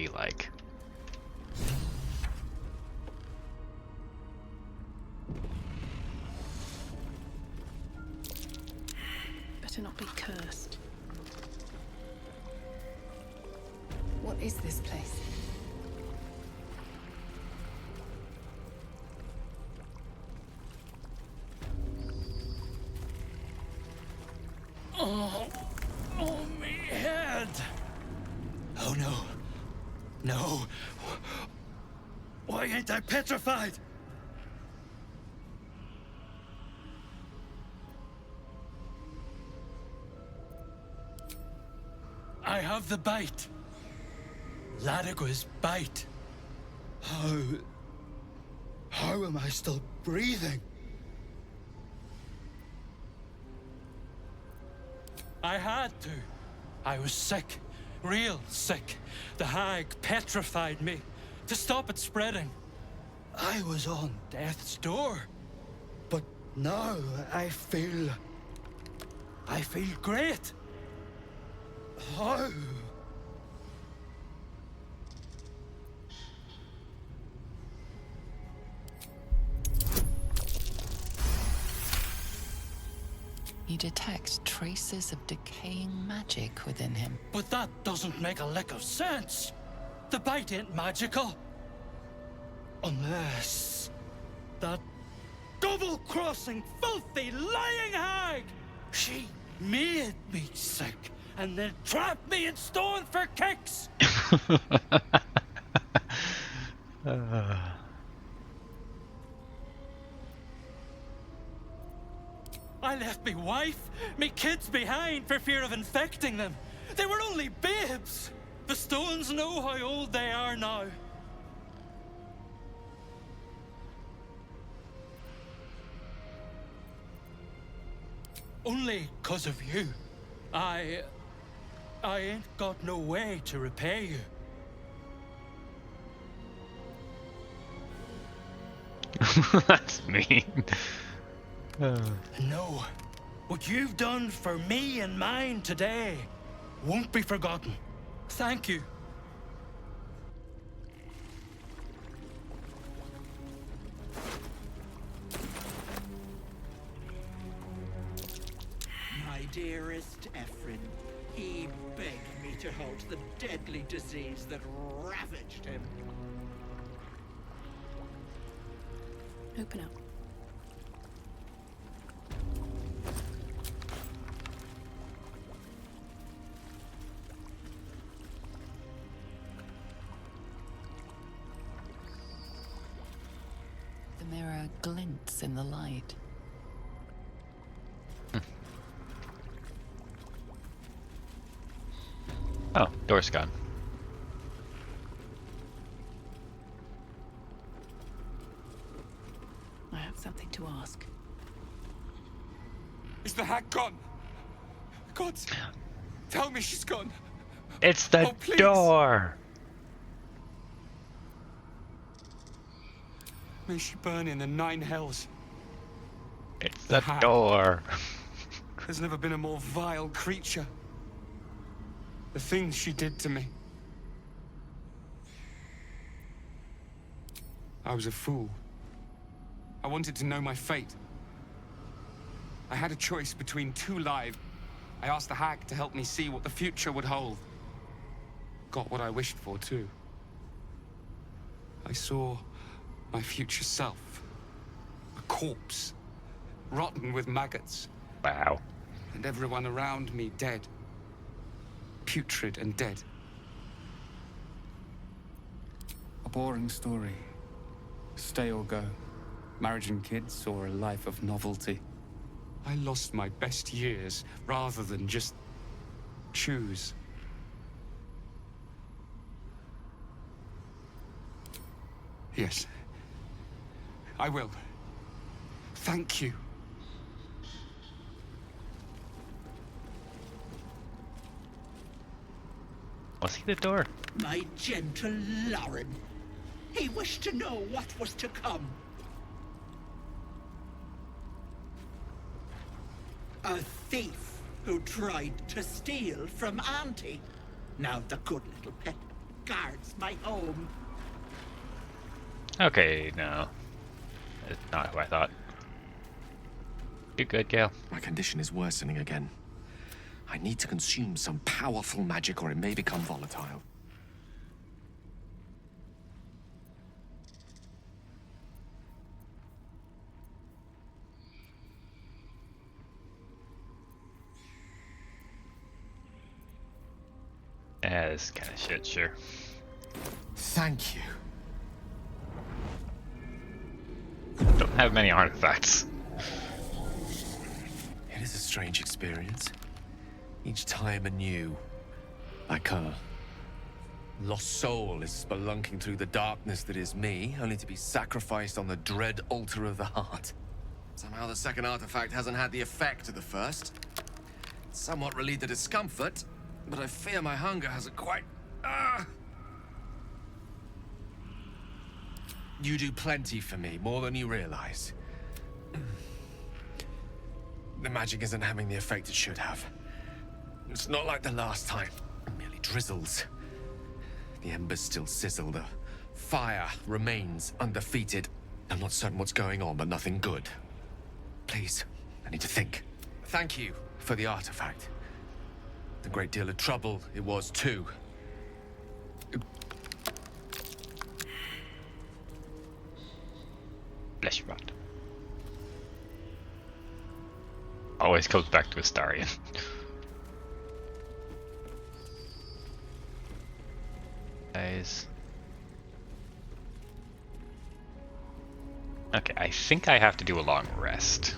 be like. Better not be cursed. What is this place? Oh, me head! Oh no. No. Why ain't I petrified? I have the bite. Ladigo's bite. How am I still breathing? I had to. I was sick. Real sick. The hag petrified me. To stop it spreading. I was on death's door. But now I feel great. How? You detect traces of decaying magic within him. But that doesn't make a lick of sense. The bite ain't magical. Unless that double-crossing, filthy, lying hag! She made me sick and then trapped me in stone for kicks! I left me wife, me kids behind for fear of infecting them. They were only babes. The stones know how old they are now. Only 'cause of you. I ain't got no way to repay you. That's mean. No, what you've done for me and mine today won't be forgotten. Thank you. My dearest Ephraim, he begged me to halt the deadly disease that ravaged him. Open up. The mirror glints in the light. Oh, door's gone. I have something to ask. Is the hag gone? God, tell me she's gone. It's the Oh, please. door! May she burn in the 9 hells. It's the hag. door! There's never been a more vile creature. The things she did to me. I was a fool. I wanted to know my fate. I had a choice between 2 lives. I asked the hag to help me see what the future would hold. Got what I wished for, too. I saw my future self. A corpse. Rotten with maggots. Wow. And everyone around me dead. Putrid and dead. A boring story. Stay or go. Marriage and kids, or a life of novelty. I lost my best years rather than just choose. Yes. I will. Thank you. Was he the door? My gentle Lauren. He wished to know what was to come. A thief who tried to steal from Auntie. Now the good little pet guards my home. Okay, no. It's not who I thought. You good, Gale? My condition is worsening again. I need to consume some powerful magic or it may become volatile. Yeah, this is kind of shit, sure. Thank you. Don't have many artifacts. It is a strange experience. Each time anew. Like a lost soul is spelunking through the darkness that is me, only to be sacrificed on the dread altar of the heart. Somehow the second artifact hasn't had the effect of the first. It's somewhat relieved the discomfort, but I fear my hunger hasn't quite... You do plenty for me, more than you realize. The magic isn't having the effect it should have. It's not like the last time. It merely drizzles. The embers still sizzle. The fire remains undefeated. I'm not certain what's going on, but nothing good. Please, I need to think. Thank you for the artifact. A great deal of trouble it was, too. Flesh rot. Always comes back to Astarion. Guys. Okay, I think I have to do a long rest.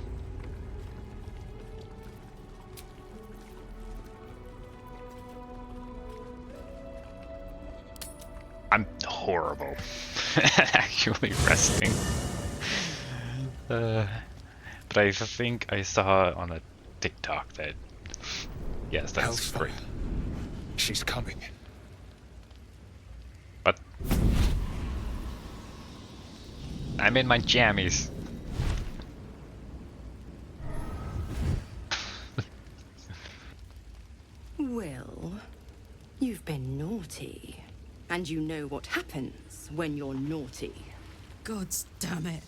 I'm horrible at actually resting. But I think I saw on a TikTok that yes, that's Hellsfire. great. She's coming. But I'm in my jammies. Well, you've been naughty. And you know what happens when you're naughty. Gods damn it.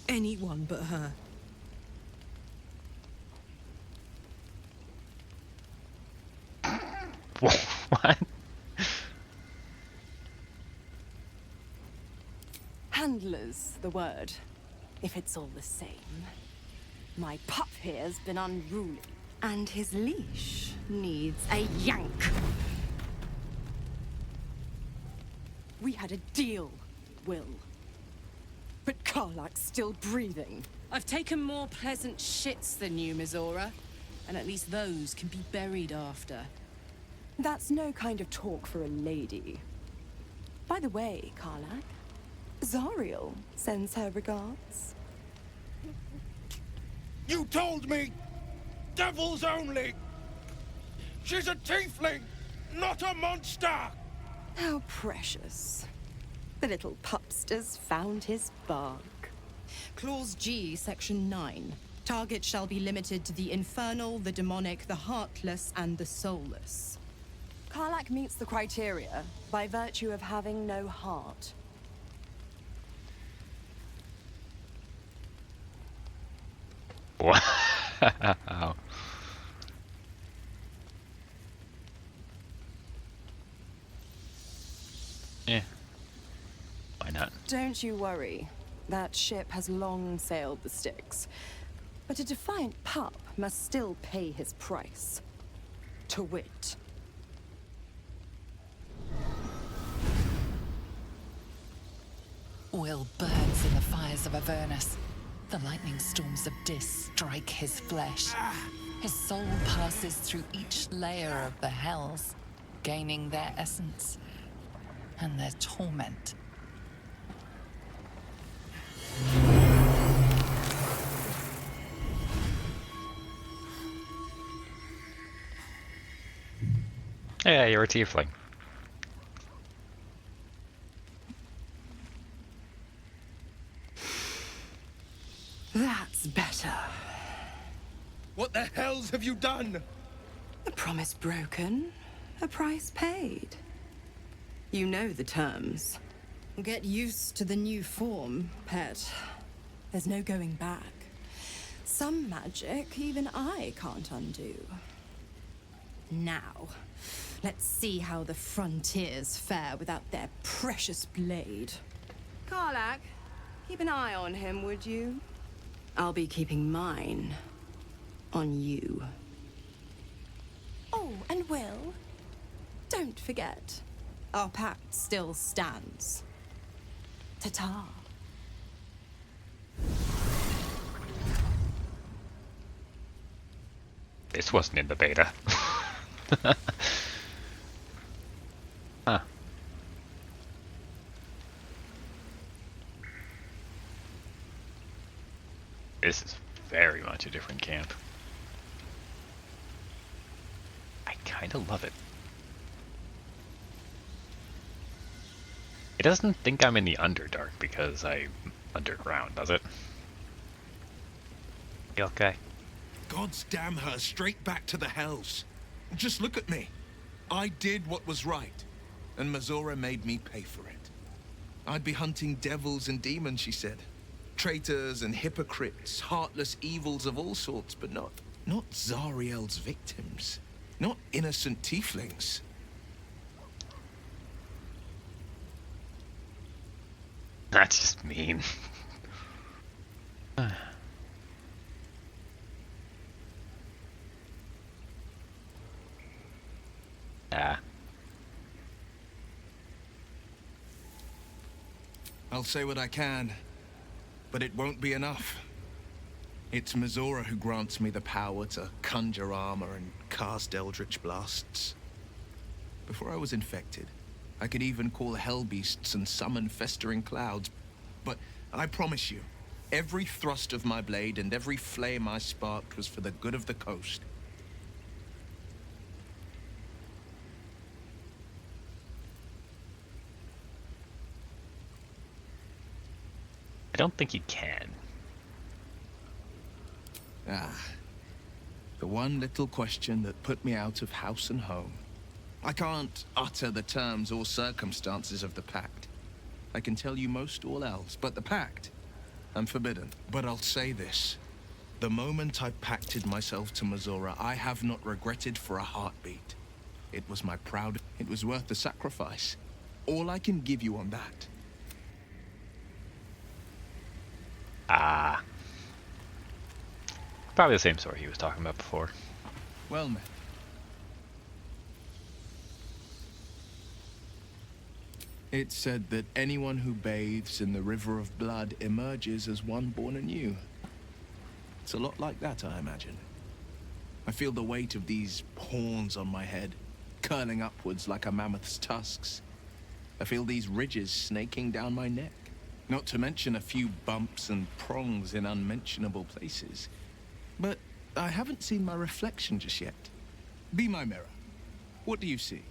Anyone but her. What? Handler's the word, if it's all the same. My pup here's been unruly. And his leash needs a yank. We had a deal, Will. But Karlak's still breathing. I've taken more pleasant shits than you, Mizora. And at least those can be buried after. That's no kind of talk for a lady. By the way, Karlak, Zariel sends her regards. You told me! Devils only! She's a tiefling, not a monster! How precious. The little pupster's found his bark. Clause G, Section 9. Target shall be limited to the infernal, the demonic, the heartless, and the soulless. Karlak meets the criteria by virtue of having no heart. Wow. Yeah. Why not? Don't you worry. That ship has long sailed the Styx. But a defiant pup must still pay his price. To wit. Will burns in the fires of Avernus. The lightning storms of Dis strike his flesh. His soul passes through each layer of the hells, gaining their essence and their torment. Yeah, you're a tiefling. That's better. What the hells have you done? A promise broken, a price paid. You know the terms. Get used to the new form, pet. There's no going back. Some magic even I can't undo. Now, let's see how the frontiers fare without their precious blade. Karlach, keep an eye on him, would you? I'll be keeping mine on you. Oh, and Will, don't forget, our pact still stands. Ta-ta. This wasn't in the beta. Huh. This is very much a different camp. I kind of love it. It doesn't think I'm in the Underdark because I'm underground, does it? You okay? God's damn her, straight back to the hells. Just look at me. I did what was right, and Mazora made me pay for it. I'd be hunting devils and demons, she said. Traitors and hypocrites, heartless evils of all sorts, but not Zariel's victims. Not innocent tieflings. That's just mean. Ah. I'll say what I can, but it won't be enough. It's Mazora who grants me the power to conjure armor and cast eldritch blasts. Before I was infected, I could even call hell beasts and summon festering clouds. But I promise you, every thrust of my blade and every flame I sparked was for the good of the coast. I don't think you can. The one little question that put me out of house and home. I can't utter the terms or circumstances of the pact. I can tell you most all else, but the pact, I'm forbidden. But I'll say this. The moment I pacted myself to Mazora, I have not regretted for a heartbeat. It was my proud... It was worth the sacrifice. All I can give you on that. Ah. Probably the same story he was talking about before. Well met. It's said that anyone who bathes in the river of blood emerges as one born anew. It's a lot like that, I imagine. I feel the weight of these horns on my head, curling upwards like a mammoth's tusks. I feel these ridges snaking down my neck. Not to mention a few bumps and prongs in unmentionable places. But I haven't seen my reflection just yet. Be my mirror. What do you see?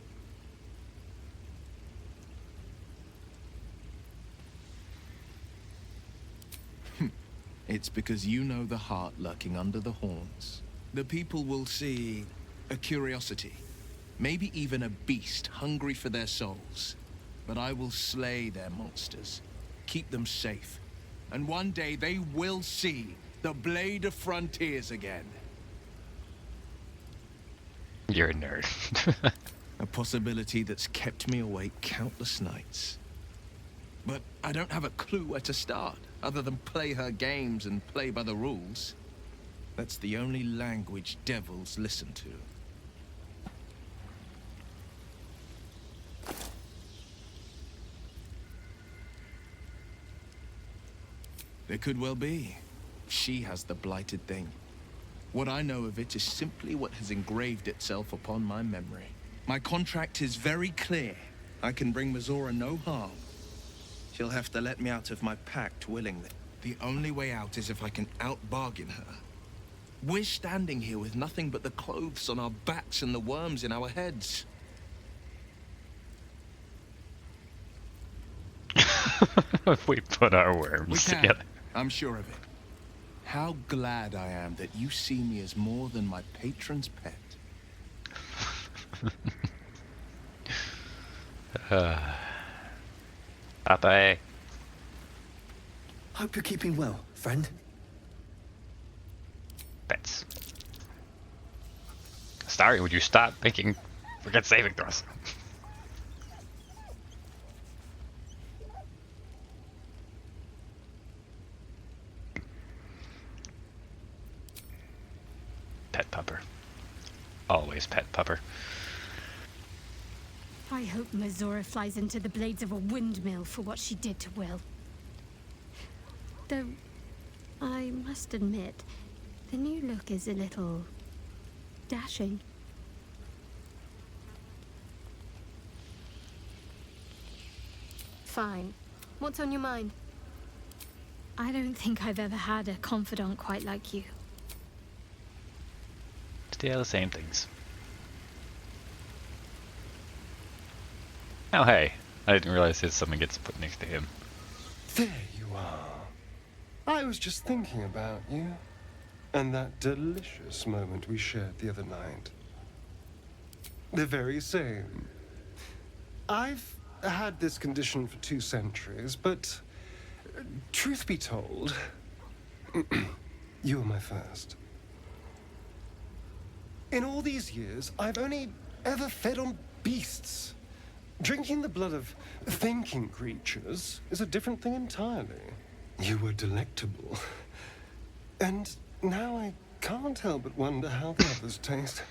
It's because you know the heart lurking under the horns. The people will see a curiosity, maybe even a beast hungry for their souls. But I will slay their monsters, keep them safe, and one day they will see the Blade of Frontiers again. You're a nerd. A possibility that's kept me awake countless nights. But I don't have a clue where to start, other than play her games and play by the rules. That's the only language devils listen to. There could well be. She has the blighted thing. What I know of it is simply what has engraved itself upon my memory. My contract is very clear. I can bring Mazora no harm. She'll have to let me out of my pact willingly. The only way out is if I can out-bargain her. We're standing here with nothing but the clothes on our backs and the worms in our heads. If we put our worms We can. together. I'm sure of it. How glad I am that you see me as more than my patron's pet. Papa. Hope you're keeping well, friend. Pets. Starry, would you stop making forget saving throws? Pet pupper. Always pet pupper. I hope Mazora flies into the blades of a windmill for what she did to Will. Though, I must admit, the new look is a little dashing. Fine. What's on your mind? I don't think I've ever had a confidant quite like you. Still the same things. Oh hey, I didn't realize that someone gets put next to him. There you are. I was just thinking about you, and that delicious moment we shared the other night. The very same. I've had this condition for 2 centuries, but truth be told, you were my first. In all these years, I've only ever fed on beasts. Drinking the blood of thinking creatures is a different thing entirely. You were delectable. And now I can't help but wonder how the others taste.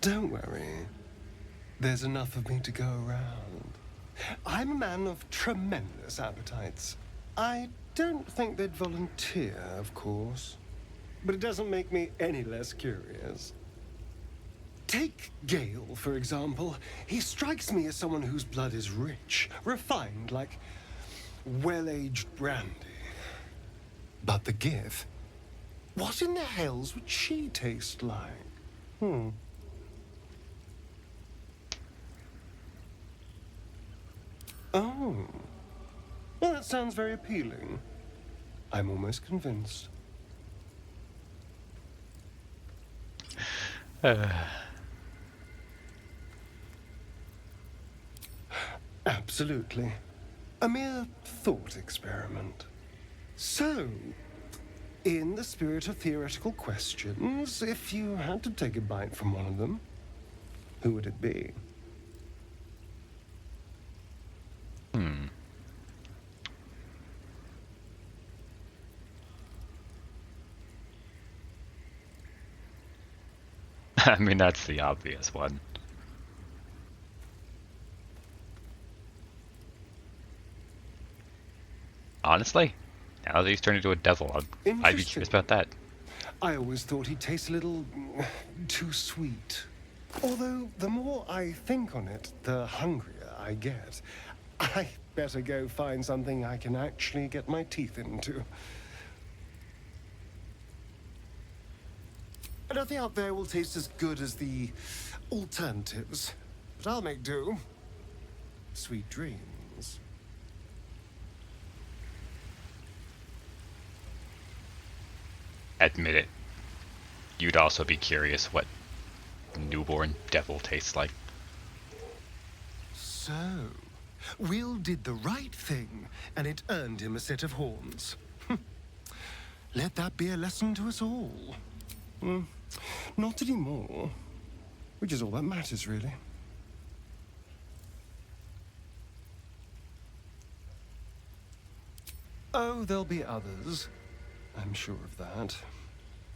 Don't worry. There's enough of me to go around. I'm a man of tremendous appetites. I don't think they'd volunteer, of course. But it doesn't make me any less curious. Take Gale, for example. He strikes me as someone whose blood is rich, refined, like well-aged brandy. But the Gith? What in the hells would she taste like? Oh. Well, that sounds very appealing. I'm almost convinced. Absolutely. A mere thought experiment. So, in the spirit of theoretical questions, if you had to take a bite from one of them, who would it be? I mean, that's the obvious one. Honestly, now that he's turned into a devil, I'd be curious about that. I always thought he tasted a little too sweet. Although, the more I think on it, the hungrier I get. I better go find something I can actually get my teeth into. Nothing out there will taste as good as the alternatives. But I'll make do. Sweet dreams. Admit it. You'd also be curious what newborn devil tastes like. So, Will did the right thing, and it earned him a set of horns. Let that be a lesson to us all. Not anymore. Which is all that matters, really. Oh, there'll be others. I'm sure of that.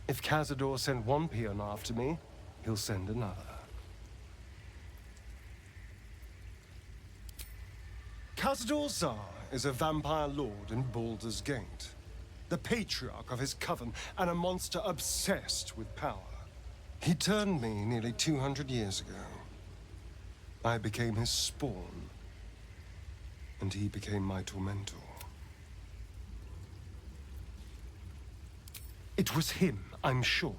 If Cazador sent one peon after me, he'll send another. Cazador Zar is a vampire lord in Baldur's Gate. The patriarch of his coven, and a monster obsessed with power. He turned me nearly 200 years ago. I became his spawn, and he became my tormentor. It was him, I'm sure.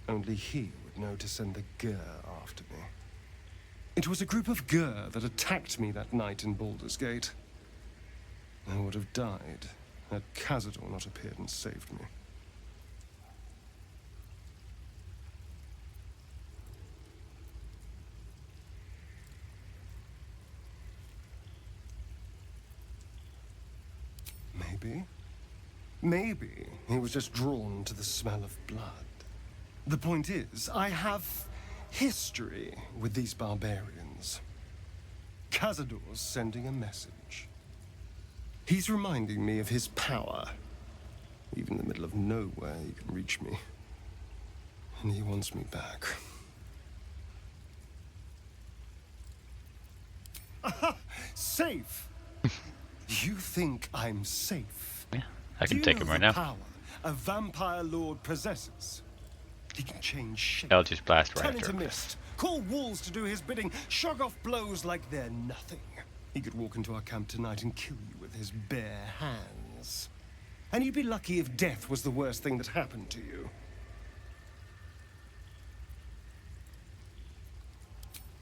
Only he would know to send the Gur after me. It was a group of Gur that attacked me that night in Baldur's Gate. I would have died had Cazador not appeared and saved me. Maybe. Maybe he was just drawn to the smell of blood. The point is, I have history with these barbarians. Cazador's sending a message. He's reminding me of his power. Even in the middle of nowhere, he can reach me. And he wants me back. Aha! Safe! You think I'm safe? Yeah, I can take him right now. Power a vampire lord possesses. He can change shape. I'll just blast right Turn after into him. mist. Call walls to do his bidding. Shrug off blows like they're nothing. He could walk into our camp tonight and kill you with his bare hands. And you'd be lucky if death was the worst thing that happened to you.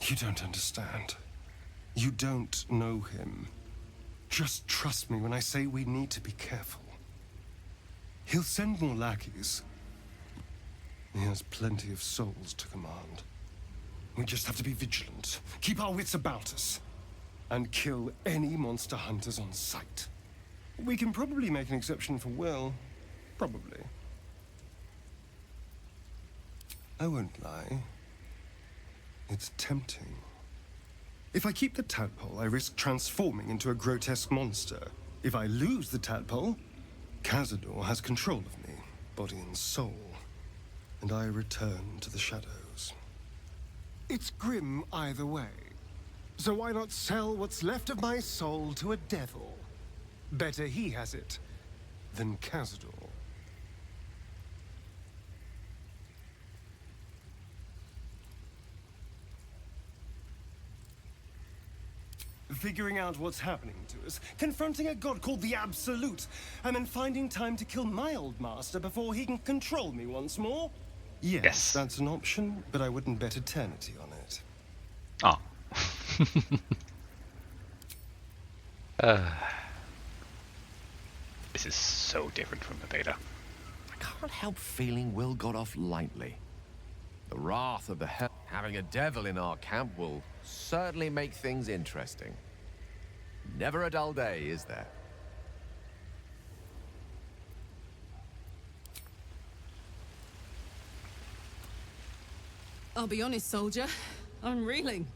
You don't understand. You don't know him. Just trust me when I say we need to be careful. He'll send more lackeys. He has plenty of souls to command. We just have to be vigilant, keep our wits about us, and kill any monster hunters on sight. We can probably make an exception for Will. Probably. I won't lie. It's tempting. If I keep the tadpole, I risk transforming into a grotesque monster. If I lose the tadpole, Cazador has control of me, body and soul, and I return to the shadows. It's grim either way. So why not sell what's left of my soul to a devil? Better he has it than Cazador. Figuring out what's happening to us, confronting a god called the Absolute, and then finding time to kill my old master before he can control me once more? Yes, that's an option, but I wouldn't bet eternity on it. Oh. This is so different from the beta. I can't help feeling Will got off lightly. The wrath of the hell. Having a devil in our camp will certainly make things interesting. Never a dull day, is there? I'll be honest, soldier. I'm reeling.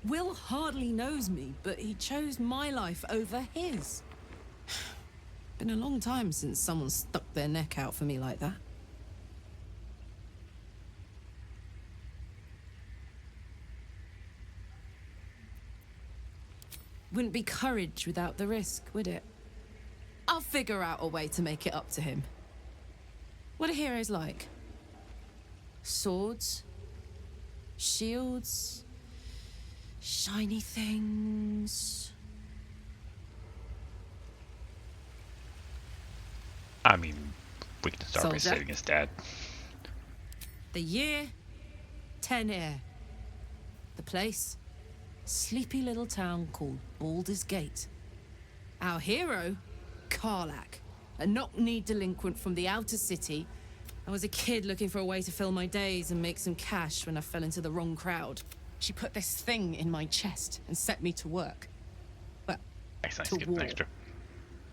Will hardly knows me, but he chose my life over his. Been a long time since someone stuck their neck out for me like that. Wouldn't be courage without the risk, would it? I'll figure out a way to make it up to him. What are heroes like? Swords? Shields? Shiny things? I mean, we can start by Soldier? saving his dad. The year? 10 air. The place? Sleepy little town called Baldur's Gate. Our hero? Karlach, a knock-kneed delinquent from the outer city. I was a kid looking for a way to fill my days and make some cash when I fell into the wrong crowd. She put this thing in my chest and set me to work. Well, Nice, to get war. an extra.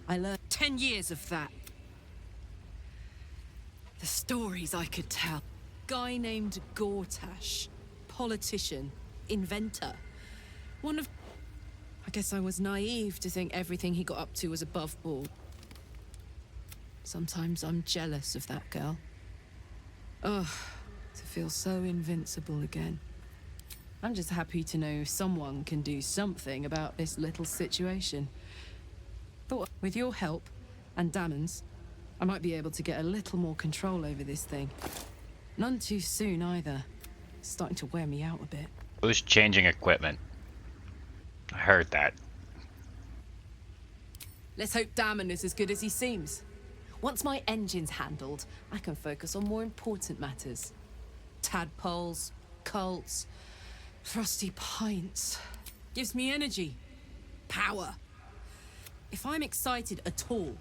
I learned 10 years of that. The stories I could tell. Guy named Gortash, politician, inventor. One of... I guess I was naive to think everything he got up to was above board. Sometimes I'm jealous of that girl. Ugh, to feel so invincible again. I'm just happy to know someone can do something about this little situation. Thought with your help, and Damon's, I might be able to get a little more control over this thing. None too soon either. It's starting to wear me out a bit. Who's changing equipment? I heard that. Let's hope Damon is as good as he seems. Once my engine's handled, I can focus on more important matters. Tadpoles, cults, frosty pints. Gives me energy, power. If I'm excited at all,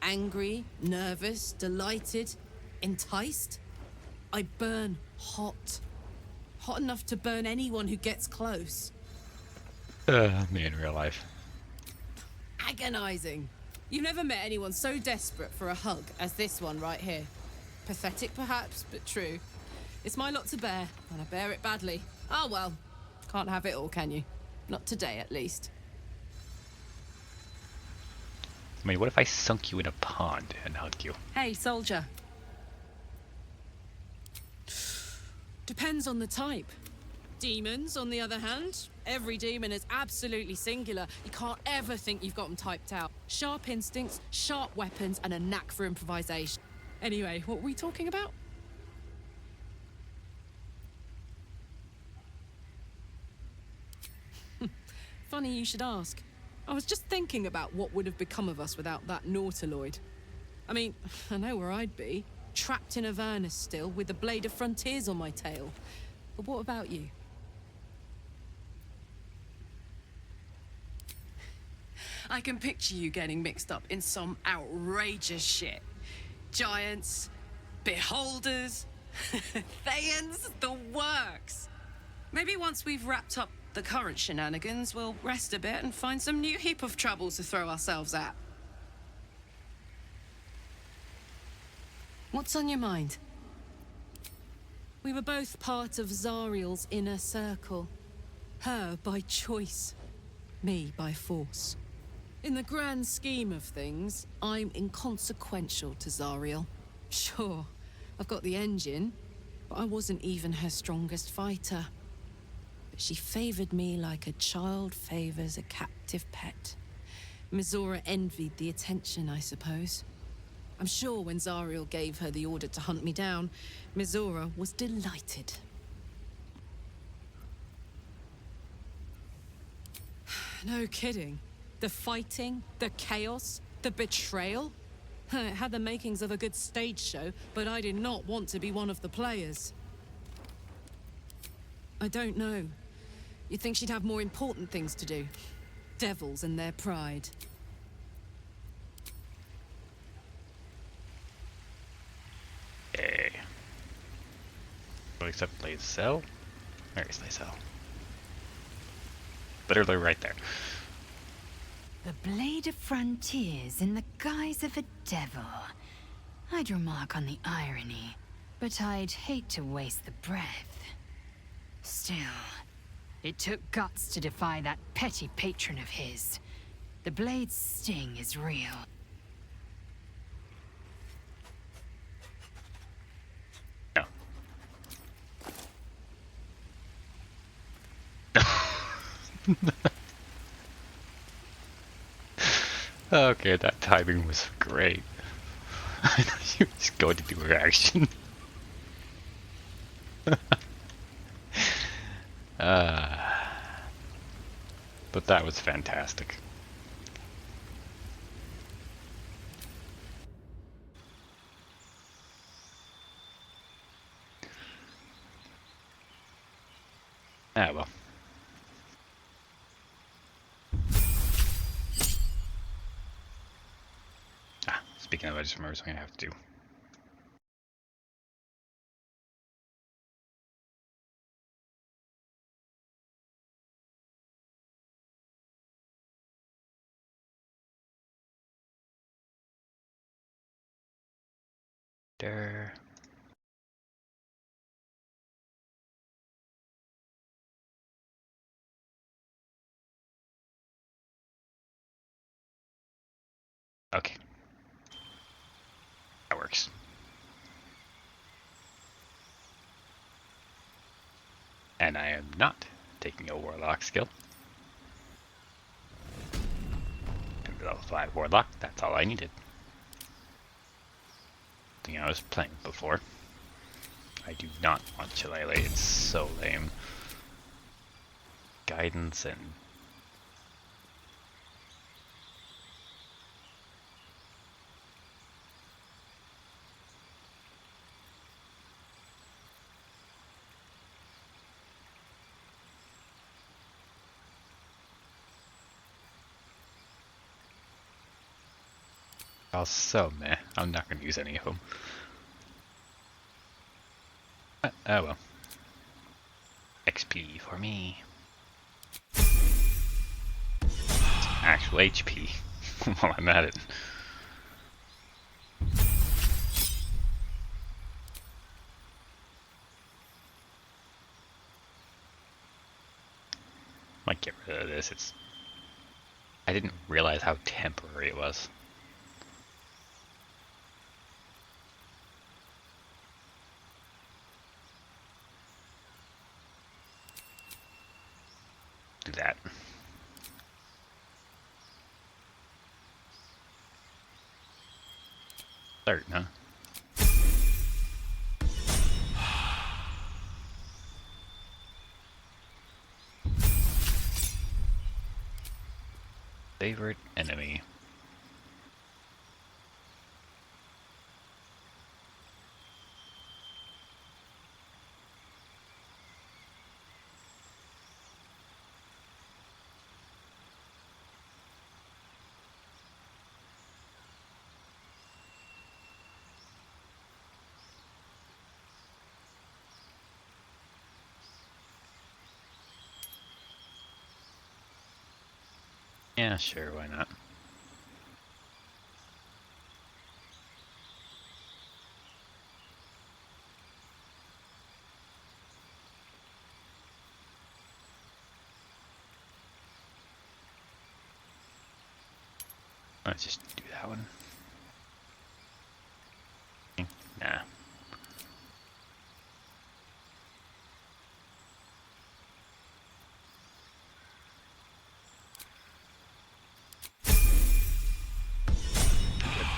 angry, nervous, delighted, enticed, I burn hot. Hot enough to burn anyone who gets close. Me in real life. Agonizing. You've never met anyone so desperate for a hug as this one right here. Pathetic perhaps, but true. It's my lot to bear, and I bear it badly. Oh well, can't have it all, can you? Not today, at least. I mean, what if I sunk you in a pond and hugged you? Hey, soldier. Depends on the type. Demons, on the other hand, every demon is absolutely singular. You can't ever think you've got them typed out. Sharp instincts, sharp weapons, and a knack for improvisation. Anyway, what were we talking about? Funny you should ask. I was just thinking about what would have become of us without that Nautiloid. I mean, I know where I'd be. Trapped in Avernus still, with the Blade of Frontiers on my tail. But what about you? I can picture you getting mixed up in some outrageous shit. Giants, beholders, Thayans, the works. Maybe once we've wrapped up the current shenanigans, we'll rest a bit and find some new heap of troubles to throw ourselves at. What's on your mind? We were both part of Zariel's inner circle. Her by choice, me by force. In the grand scheme of things, I'm inconsequential to Zariel. Sure, I've got the engine, but I wasn't even her strongest fighter. But she favored me like a child favors a captive pet. Mizora envied the attention, I suppose. I'm sure when Zariel gave her the order to hunt me down, Mizora was delighted. No kidding. The fighting, the chaos, the betrayal. It had the makings of a good stage show, but I did not want to be one of the players. I don't know. You'd think she'd have more important things to do. Devils and their pride. Hey. Except Blade's cell? Where is the cell? Literally right there. The Blade of Frontiers in the guise of a devil. I'd remark on the irony, but I'd hate to waste the breath. Still, it took guts to defy that petty patron of his. The Blade's sting is real. No. Okay, that timing was great. I thought you were just going to do a reaction. But that was fantastic. Ah, well. Speaking of, I just remember something I have to do. There. Okay. That works. And I am not taking a Warlock skill. And level 5 Warlock, that's all I needed. Thing I was playing before. I do not want Shillelagh, it's so lame. Guidance and... Oh, so meh. I'm not going to use any of them. Oh well. XP for me. Actual HP. while I'm at it. Might get rid of this. I didn't realize how temporary it was. Do that. Start, huh? Favorite enemy. Yeah, sure, why not? Let's just do that one. Nah.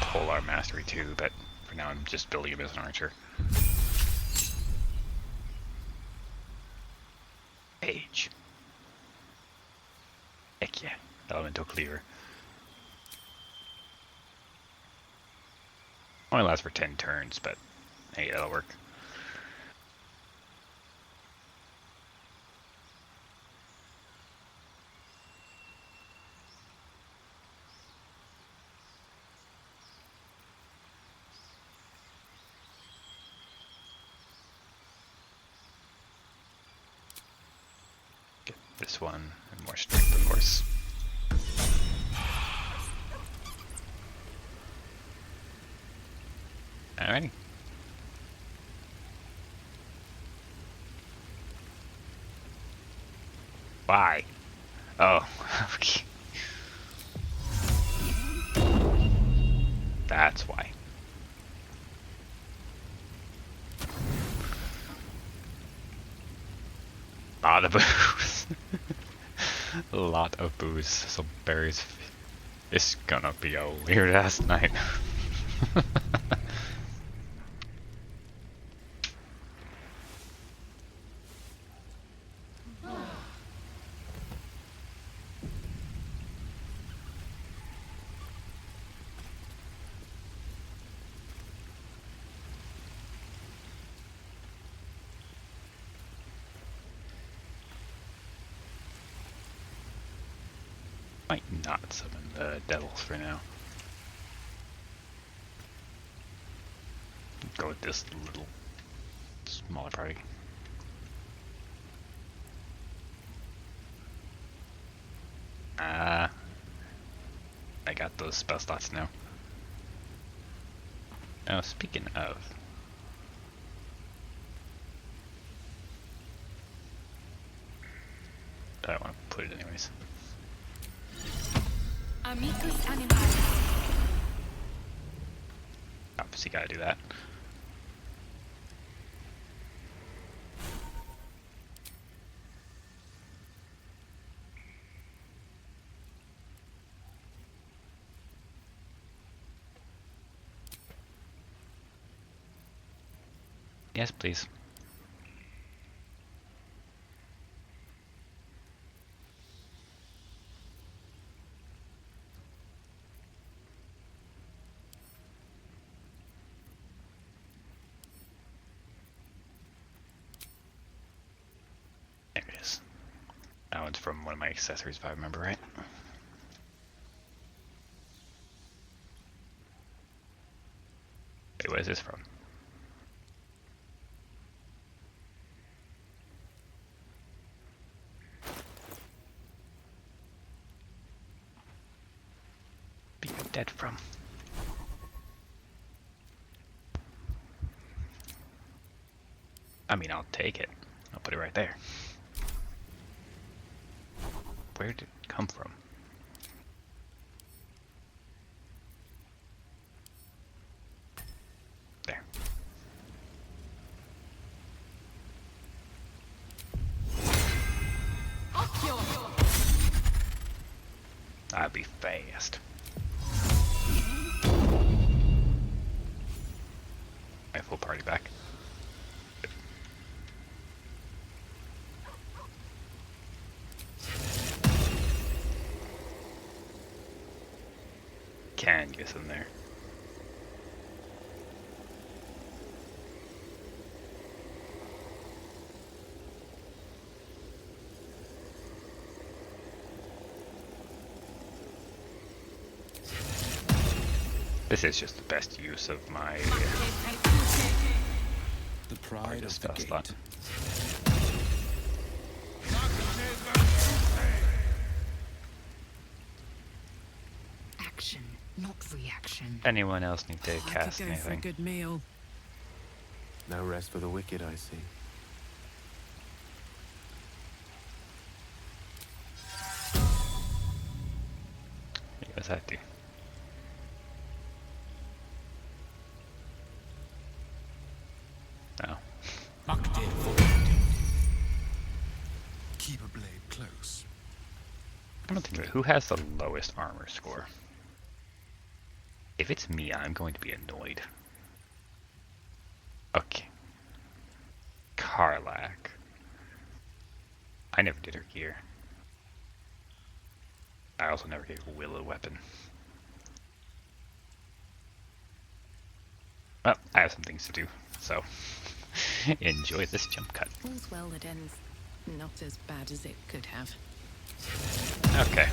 Polar mastery too, but for now I'm just building him as an archer. Age. Heck yeah. Elemental cleaver. Only lasts for 10 turns, but hey, that'll work. Get this one and more strength, of course. Alrighty. Why? Oh, okay. That's why. Lot of booze. A lot of booze. So berries. It's gonna be a weird ass night. Might not summon the devils for now. Go with this little smaller party. I got those spell slots now. Now, speaking of, I want to put it anyways. Amicus animalis. Obviously, gotta do that. Yes, please. There it is. That one's from one of my accessories, if I remember right. Wait, what is this from? dead from? I mean, I'll take it. I'll put it right there. Where did it come from? There. I'll be fast. My full party back. Can get in there. This is just the best use of my the pride of the gate. Slot. Action, not reaction. Anyone else need to cast I could go for a anything? good meal. No rest for the wicked, I see. What does that do? No. Keep a blade close. I don't think who has the lowest armor score. If it's me, I'm going to be annoyed. Okay. Karlak. I never did her gear. I also never gave Will a weapon. Well, I have some things to do, so enjoy this jump cut. All's well that ends not as bad as it could have. Okay.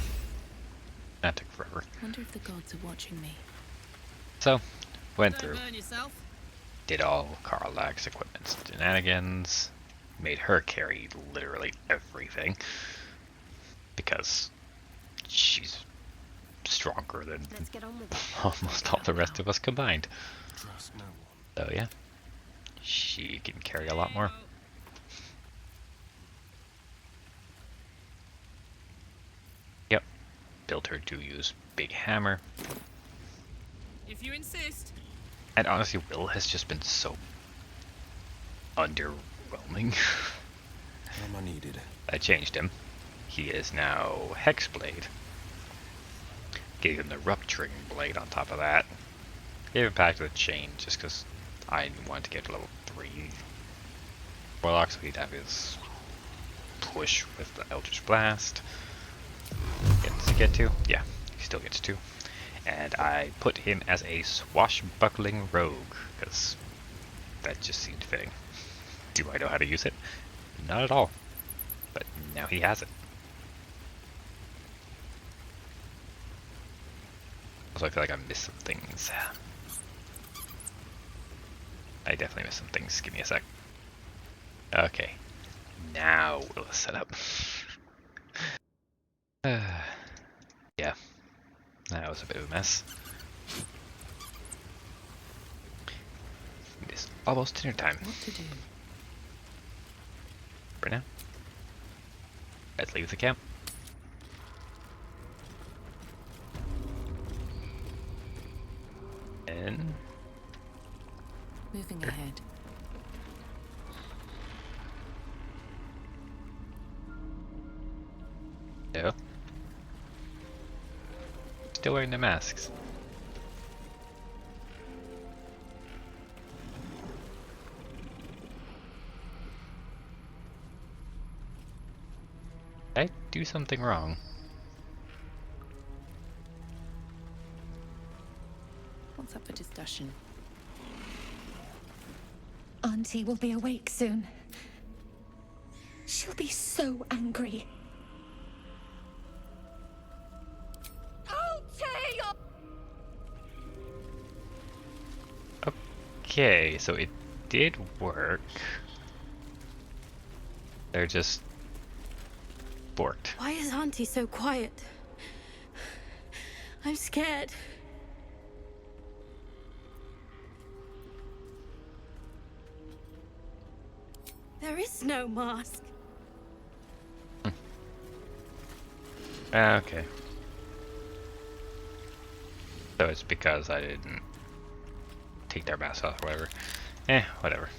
That took forever. Wonder if the gods are watching me. So, went Don't through. burn yourself. Did all Karlak's equipment shenanigans. Made her carry literally everything. Because she's stronger than Let's get on with it. almost all the rest of us combined. Trust no one. So yeah, she can carry a lot more. Yep, built her to use big hammer. If you insist. And honestly, Will has just been so underwhelming. Armor needed. I changed him. He is now Hexblade. Gave him the Rupturing Blade on top of that. Gave him back to the chain just because I wanted to get to level 3 Warlock, so he'd have his push with the Eldritch Blast. Gets to get to? Yeah, he still gets to. And I put him as a swashbuckling rogue, because that just seemed fitting. Do I know how to use it? Not at all. But now he has it. Also, I feel like I missed some things. I definitely missed some things. Give me a sec. Okay. Now we'll set up. Yeah. That was a bit of a mess. It is almost dinner time. What to do? Right now. Let's leave the camp. And Moving ahead. no. Still wearing the masks. Did I do something wrong? What's up for discussion? Auntie will be awake soon. She'll be so angry. Okay, so it did work. They're just borked. Why is Auntie so quiet? I'm scared. There is no mask. Okay. So it's because I didn't take their mask off or whatever. Whatever.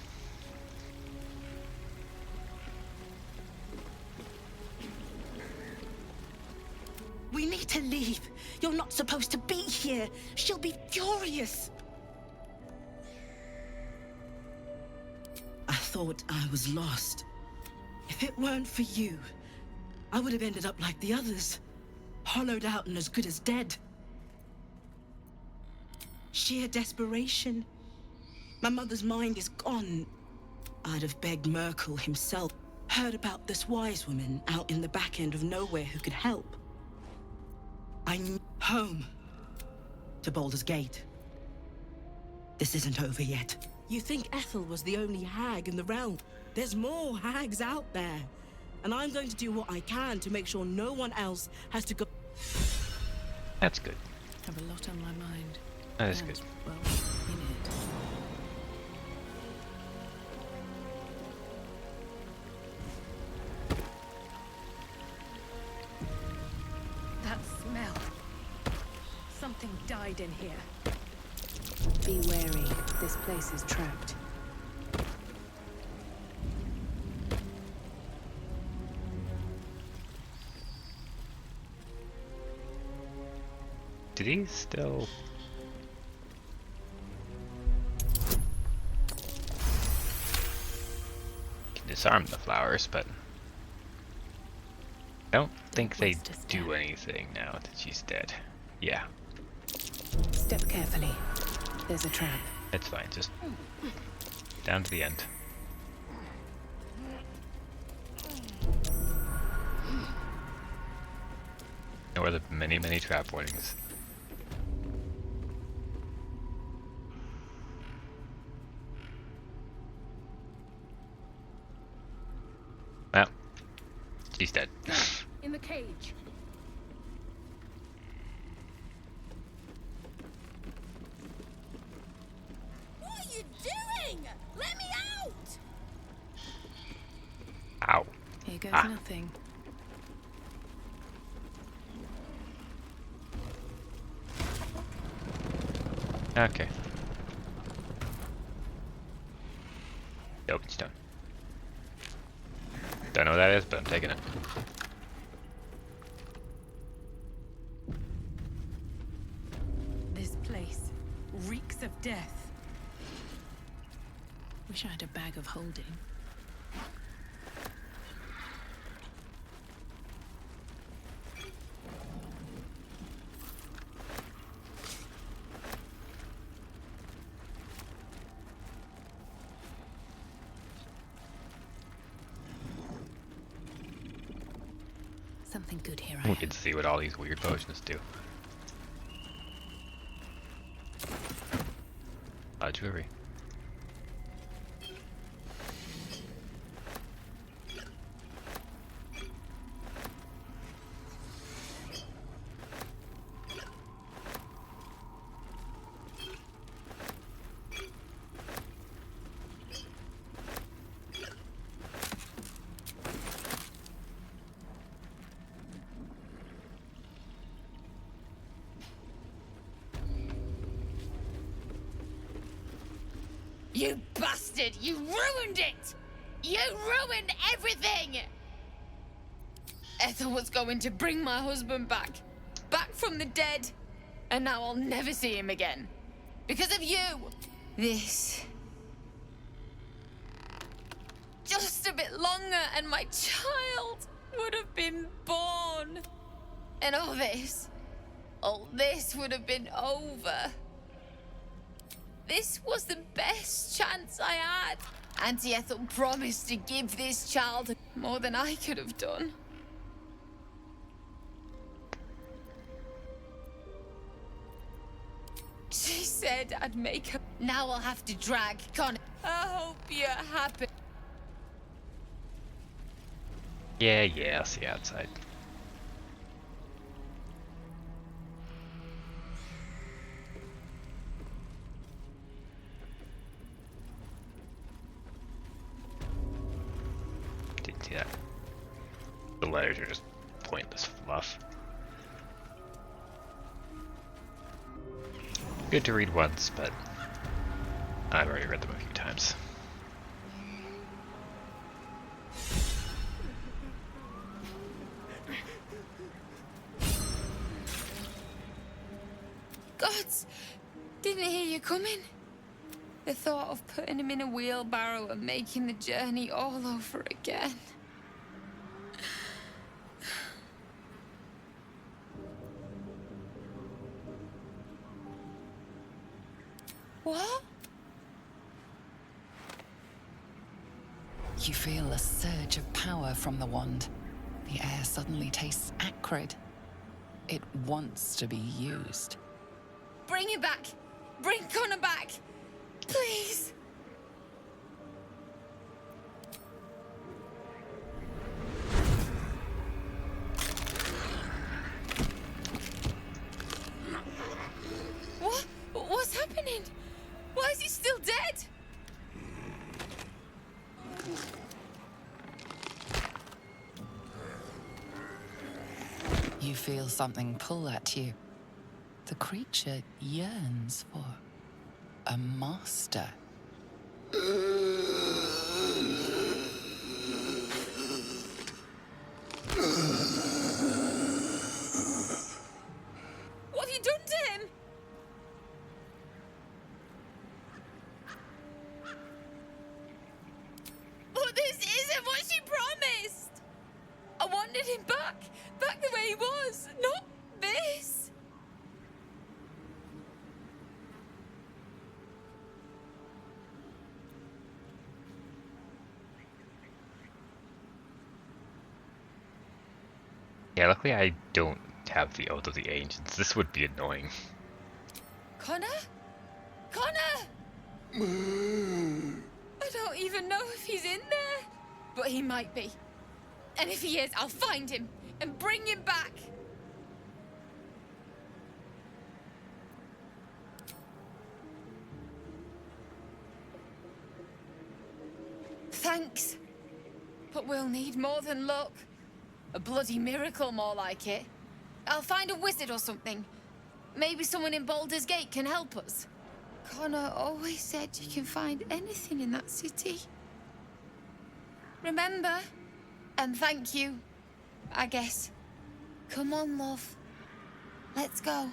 We need to leave. You're not supposed to be here. She'll be furious. I thought I was lost. If it weren't for you, I would have ended up like the others. Hollowed out and as good as dead. Sheer desperation. My mother's mind is gone. I'd have begged Merkel himself. Heard about this wise woman out in the back end of nowhere who could help. I knew home. To Baldur's Gate. This isn't over yet. You think Ethel was the only hag in the realm? There's more hags out there. And I'm going to do what I can to make sure no one else has to go. That's good. Have a lot on my mind. That is good. Well, in it. That smell. Something died in here. Be wary. This place is trapped. Did he still... Can disarm the flowers, but I don't think they do anything now that she's dead. Yeah. Step carefully. There's a trap. It's fine, just down to the end. There were the many, many trap warnings. Well, she's dead. In the cage. What are you doing? Let me out! Ow. Here goes Ah. nothing. Okay. The open stone. Don't know what that is, but I'm taking it. This place reeks of death. Wish I had a bag of holding. Something good here. We can see what all these weird potions do. Jewelry. You bastard! You ruined it! You ruined everything! Ethel was going to bring my husband back. Back from the dead. And now I'll never see him again. Because of you! This... Just a bit longer and my child would have been born. And all this would have been over. This was the best chance I had. Auntie Ethel promised to give this child more than I could have done. She said I'd make her. Now I'll have to drag Connor. I hope you're happy. Yeah, I'll see you outside. Yeah. The letters are just pointless fluff. Good to read once, but I've already read them a few times. Gods! Didn't hear you coming. The thought of putting him in a wheelbarrow and making the journey all over again. What? You feel a surge of power from the wand. The air suddenly tastes acrid. It wants to be used. Bring him back! Bring Connor back! Please! What? What's happening? Why is he still dead? You feel something pull at you. The creature yearns for a master. What have you done to him? But this isn't what she promised! I wanted him back the way he was, not this! Yeah, luckily I don't have the Oath of the Ancients. This would be annoying. Connor? Connor! I don't even know if he's in there. But he might be. And if he is, I'll find him and bring him back. Thanks. But we'll need more than luck. A bloody miracle, more like it. I'll find a wizard or something. Maybe someone in Baldur's Gate can help us. Connor always said you can find anything in that city. Remember? And thank you, I guess. Come on, love. Let's go.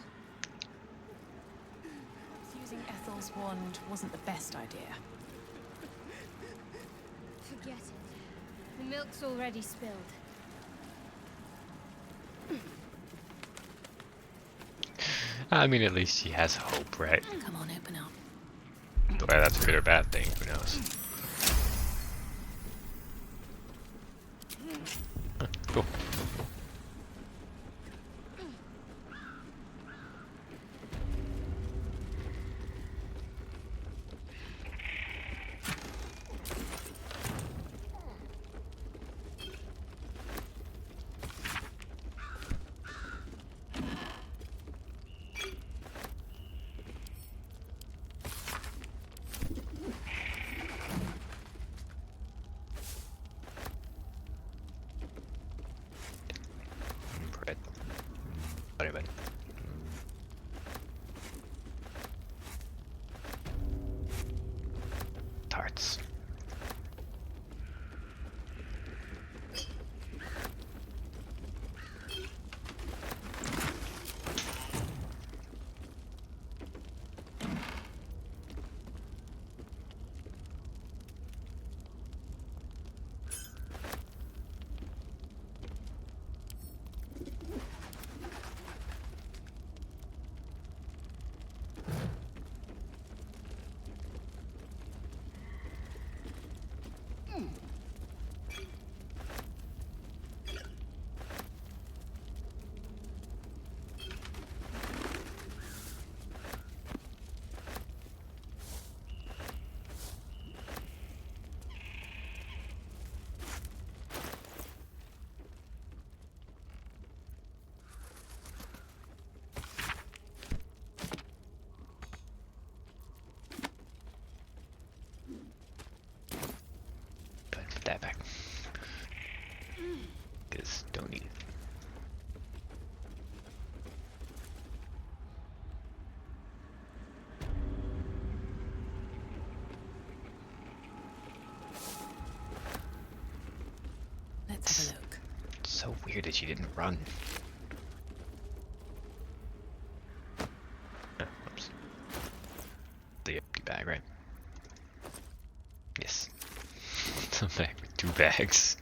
Using Ethel's wand wasn't the best idea. Forget it. The milk's already spilled. I mean, at least she has hope, right? Come on, open up. Whether that's a good or bad thing, who knows? Huh, cool. Bread. Sorry, bud. Tarts. Have a look. It's so weird that she didn't run. Oh, whoops. The empty bag, right? Yes. It's a bag with 2 bags.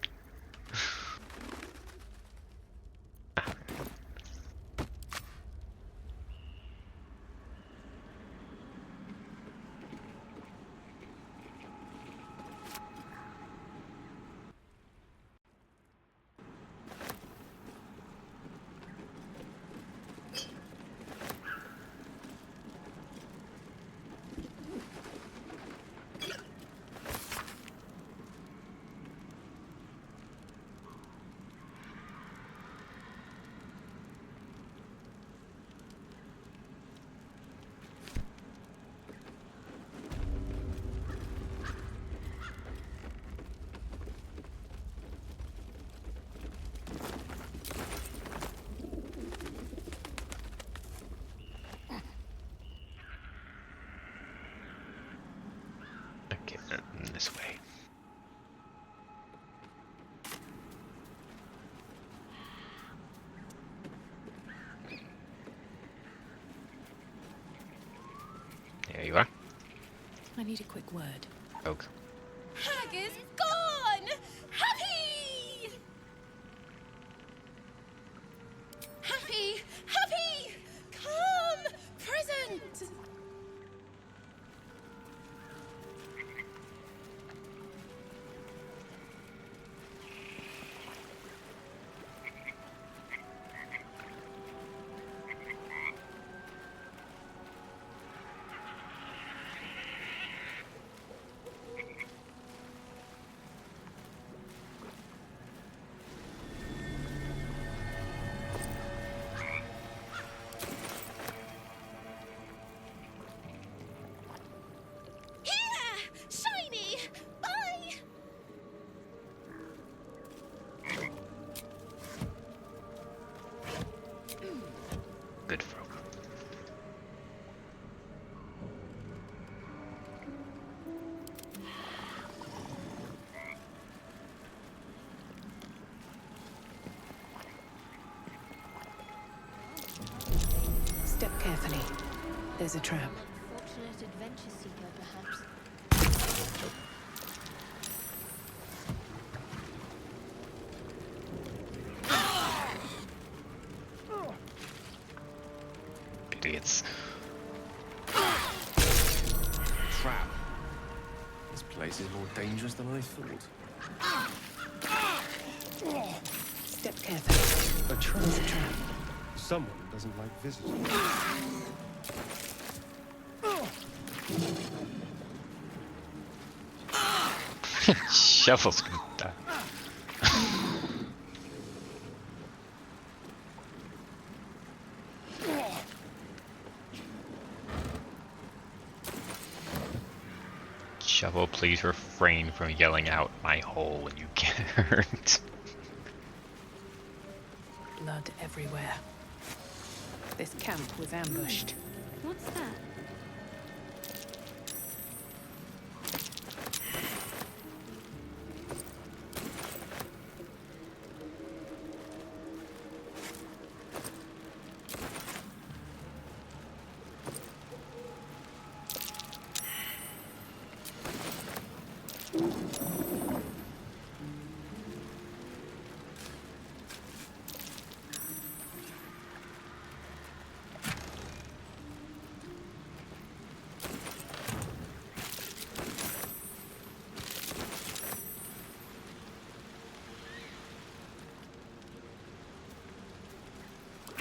Okay, this way. There you are. I need a quick word. Oak. Hag is gone! Happy! Happy! Happy! Come! Present! Shiny! Bye! Good folk. Step carefully. There's a trap. Fortunate adventure seeker, perhaps. Idiots. Trap. This place is more dangerous than I thought. Step carefully. A trap. There's a trap. Someone doesn't like visitors. Shovels can die. Shovel, please refrain from yelling out my hole when you get hurt. Blood everywhere. This camp was ambushed. What's that?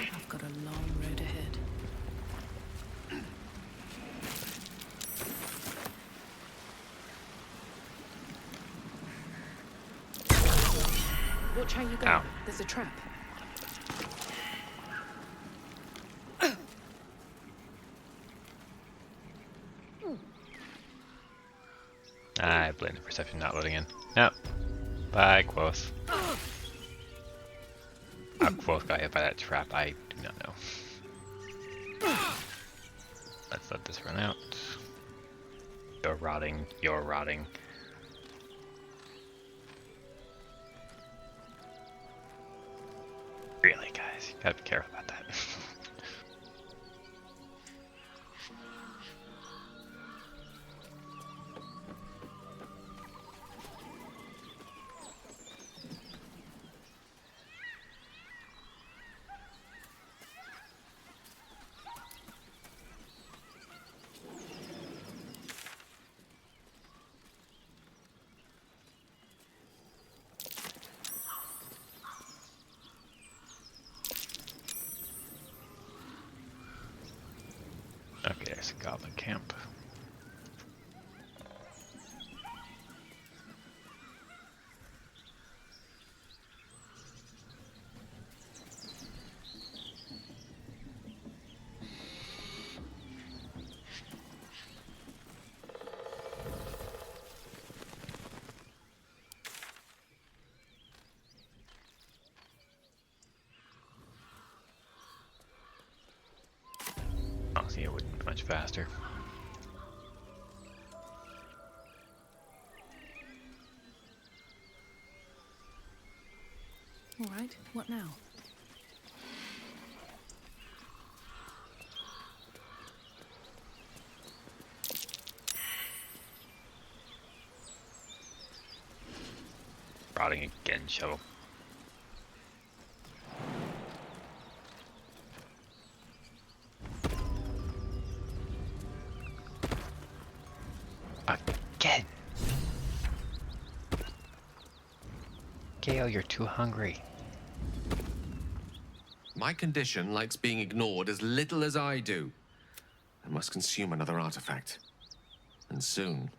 I've got a long road ahead. Watch how you go. Ow. There's a trap. I blame the perception not loading in. No. Bye, Quoth. How Quoth got hit by that trap, I do not know. Let's let this run out. You're rotting. You're rotting. Really, guys, you gotta be careful about that. Okay, it's a goblin camp. Honestly, it wouldn't be much faster. All right, what now? Rotting again, shovel. Again. Gale, you're too hungry. My condition likes being ignored as little as I do. I must consume another artifact. And soon.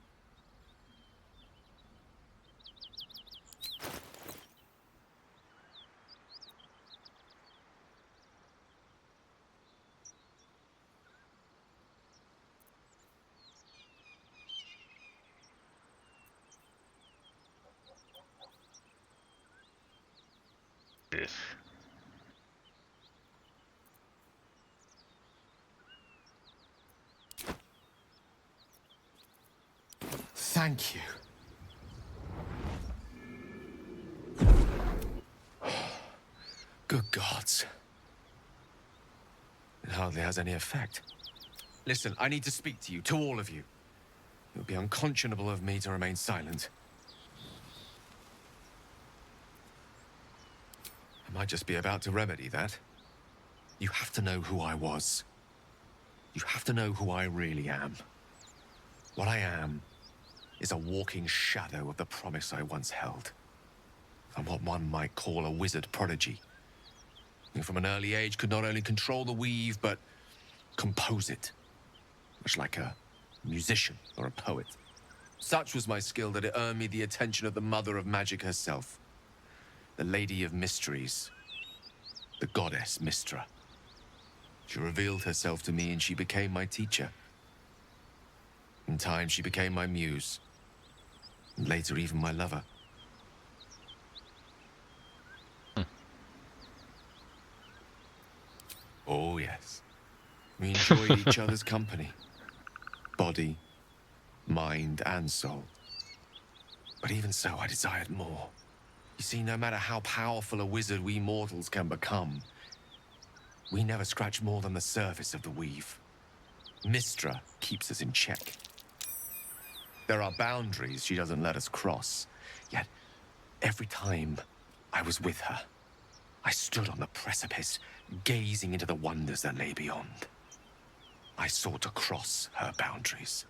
Ugh. Thank you. Good gods. It hardly has any effect. Listen, I need to speak to you, to all of you. It would be unconscionable of me to remain silent. I might just be about to remedy that. You have to know who I was. You have to know who I really am. What I am is a walking shadow of the promise I once held. I'm what one might call a wizard prodigy. Who from an early age could not only control the weave, but compose it. Much like a musician or a poet. Such was my skill that it earned me the attention of the mother of magic herself. The Lady of Mysteries. The goddess Mystra. She revealed herself to me and she became my teacher. In time, she became my muse. And later, even my lover. Oh, yes. We enjoyed each other's company. Body, mind, and soul. But even so, I desired more. You see, no matter how powerful a wizard we mortals can become, we never scratch more than the surface of the weave. Mystra keeps us in check. There are boundaries she doesn't let us cross. Yet, every time I was with her, I stood on the precipice, gazing into the wonders that lay beyond. I sought to cross her boundaries.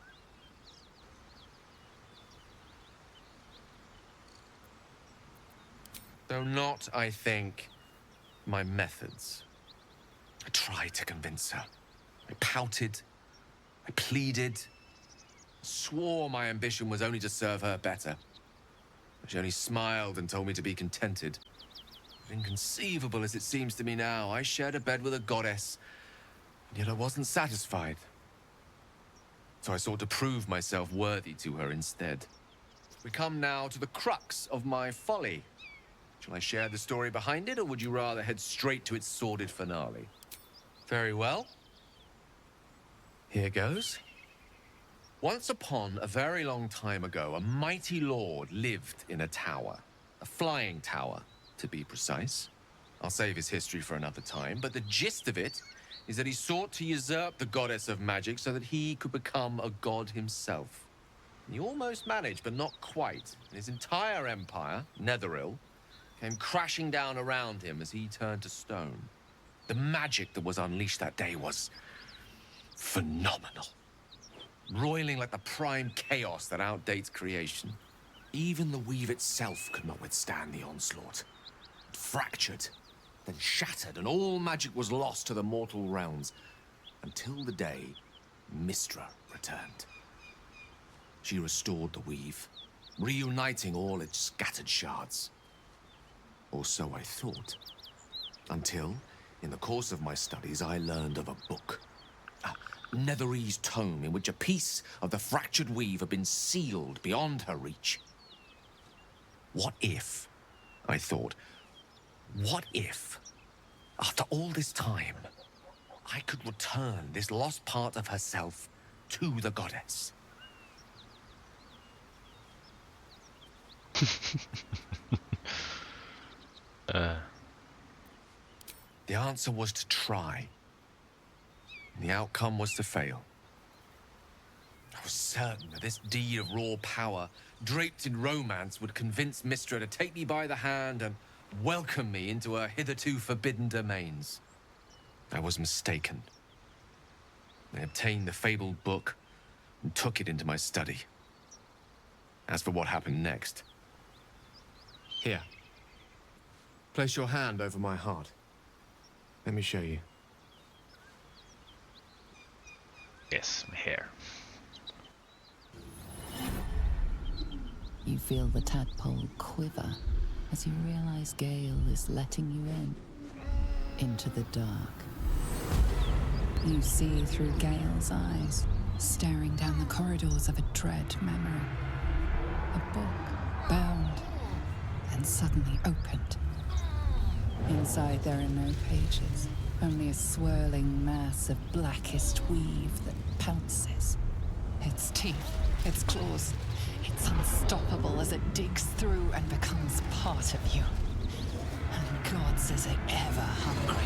Though not, I think, my methods. I tried to convince her. I pouted. I pleaded. Swore my ambition was only to serve her better. She only smiled and told me to be contented. Inconceivable as it seems to me now, I shared a bed with a goddess, and yet I wasn't satisfied. So I sought to prove myself worthy to her instead. We come now to the crux of my folly. Shall I share the story behind it, or would you rather head straight to its sordid finale? Very well. Here goes. Once upon a very long time ago, a mighty lord lived in a tower. A flying tower, to be precise. I'll save his history for another time, but the gist of it is that he sought to usurp the goddess of magic so that he could become a god himself. He almost managed, but not quite. His entire empire, Netheril, came crashing down around him as he turned to stone. The magic that was unleashed that day was phenomenal. Roiling like the prime chaos that outdates creation. Even the weave itself could not withstand the onslaught. It fractured, then shattered, and all magic was lost to the mortal realms, until the day Mystra returned. She restored the weave, reuniting all its scattered shards. Or so I thought. Until, in the course of my studies, I learned of a book. A Netherese tome in which a piece of the fractured weave had been sealed beyond her reach. What if, I thought, what if, after all this time, I could return this lost part of herself to the goddess? The answer was to try. The outcome was to fail. I was certain that this deed of raw power, draped in romance, would convince Mystra to take me by the hand and welcome me into her hitherto forbidden domains. I was mistaken. I obtained the fabled book and took it into my study. As for what happened next... Here. Place your hand over my heart. Let me show you. Yes, my hair. You feel the tadpole quiver as you realize Gale is letting you in, into the dark. You see through Gale's eyes, staring down the corridors of a dread memory. A book, bound, and suddenly opened. Inside there are no pages, only a swirling mass of blackest weave that pounces. Its teeth, its claws, it's unstoppable as it digs through and becomes part of you. And God's is it ever hungry.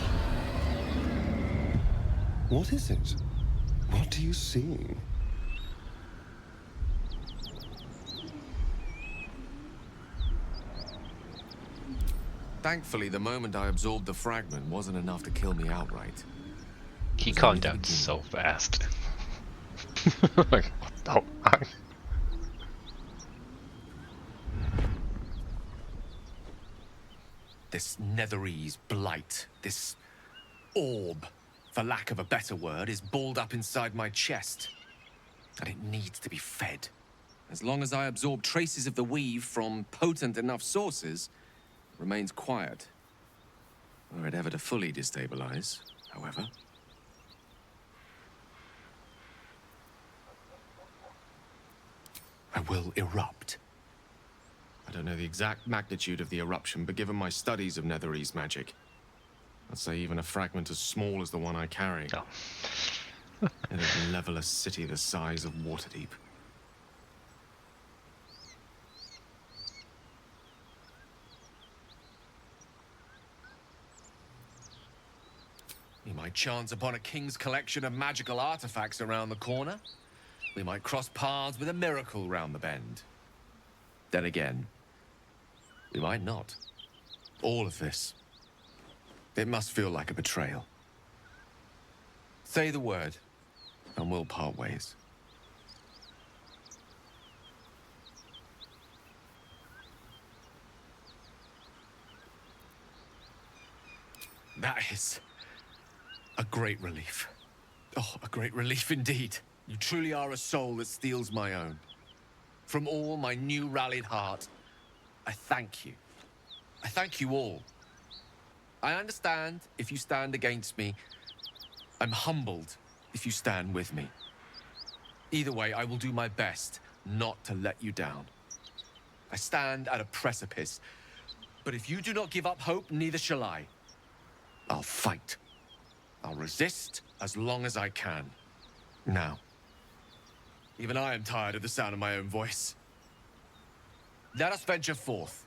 What is it? What do you see? Thankfully, the moment I absorbed the fragment wasn't enough to kill me outright. He calmed down so fast. Like, what the fuck? This Netherese blight, this orb, for lack of a better word, is balled up inside my chest. And it needs to be fed. As long as I absorb traces of the weave from potent enough sources, it remains quiet. Were it ever to fully destabilize, however. I will erupt. I don't know the exact magnitude of the eruption, but given my studies of Netherese magic, I'd say even a fragment as small as the one I carry. It'd level a city the size of Waterdeep. We might chance upon a king's collection of magical artifacts around the corner. We might cross paths with a miracle round the bend. Then again, we might not. All of this. It must feel like a betrayal. Say the word, and we'll part ways. That is a great relief. Oh, a great relief indeed. You truly are a soul that steals my own. From all my new rallied heart, I thank you. I thank you all. I understand if you stand against me. I'm humbled if you stand with me. Either way, I will do my best not to let you down. I stand at a precipice, but if you do not give up hope, neither shall I. I'll fight. I'll resist as long as I can. Now, even I am tired of the sound of my own voice. Let us venture forth.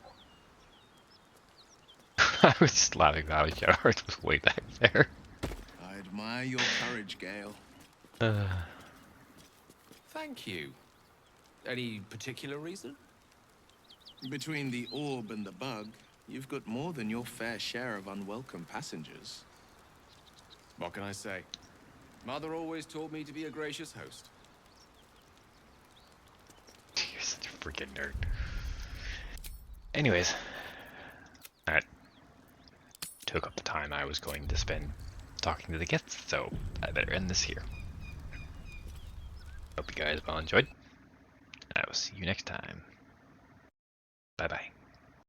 I was just laughing about it. Shadowheart was way back there. I admire your courage, Gale. Thank you. Any particular reason? Between the orb and the bug, you've got more than your fair share of unwelcome passengers. What can I say? Mother always taught me to be a gracious host. You're such a freaking nerd. Anyways, that took up the time I was going to spend talking to the guests, so I better end this here. Hope you guys well enjoyed. I will see you next time. Bye bye.